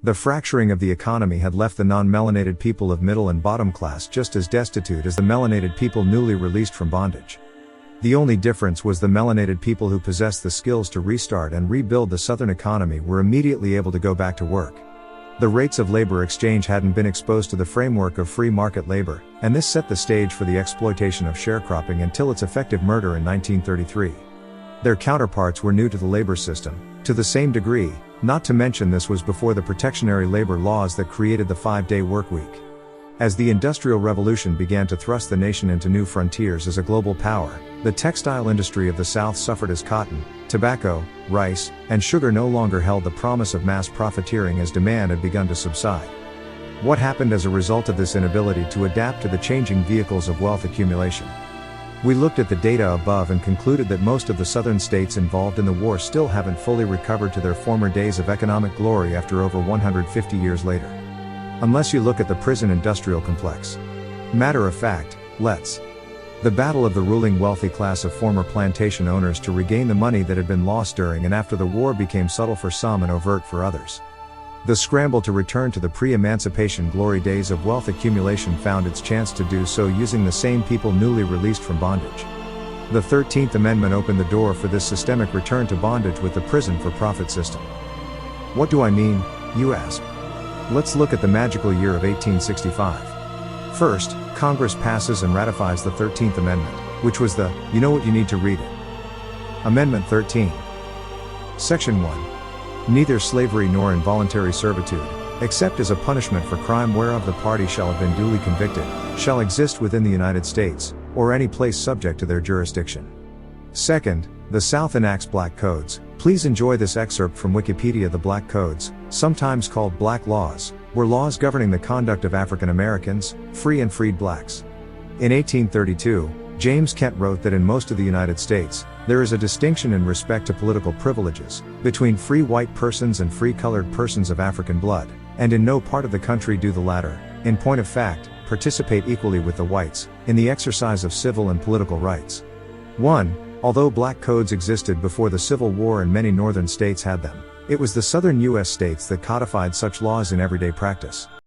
The fracturing of the economy had left the non-melanated people of middle and bottom class just as destitute as the melanated people newly released from bondage. The only difference was the melanated people who possessed the skills to restart and rebuild the Southern economy were immediately able to go back to work. The rates of labor exchange hadn't been exposed to the framework of free market labor, and this set the stage for the exploitation of sharecropping until its effective murder in 1933. Their counterparts were new to the labor system, to the same degree, not to mention this was before the protectionary labor laws that created the 5-day workweek. As the Industrial Revolution began to thrust the nation into new frontiers as a global power, the textile industry of the South suffered as cotton, tobacco, rice, and sugar no longer held the promise of mass profiteering as demand had begun to subside. What happened as a result of this inability to adapt to the changing vehicles of wealth accumulation? We looked at the data above and concluded that most of the southern states involved in the war still haven't fully recovered to their former days of economic glory after over 150 years later. Unless you look at the prison industrial complex. Matter of fact, let's. The battle of the ruling wealthy class of former plantation owners to regain the money that had been lost during and after the war became subtle for some and overt for others. The scramble to return to the pre-emancipation glory days of wealth accumulation found its chance to do so using the same people newly released from bondage. The 13th Amendment opened the door for this systemic return to bondage with the prison for profit system. What do I mean, you ask? Let's look at the magical year of 1865. First, Congress passes and ratifies the 13th Amendment, which was the, you know what you need to read it. Amendment 13. Section 1. Neither slavery nor involuntary servitude, except as a punishment for crime whereof the party shall have been duly convicted, shall exist within the United States, or any place subject to their jurisdiction. Second, the South enacts Black Codes. Please enjoy this excerpt from Wikipedia. The Black Codes, sometimes called Black Laws, were laws governing the conduct of African Americans, free and freed blacks. In 1832, James Kent wrote that in most of the United States, there is a distinction in respect to political privileges, between free white persons and free colored persons of African blood, and in no part of the country do the latter, in point of fact, participate equally with the whites, in the exercise of civil and political rights. 1. Although black codes existed before the Civil War and many northern states had them, it was the southern U.S. states that codified such laws in everyday practice.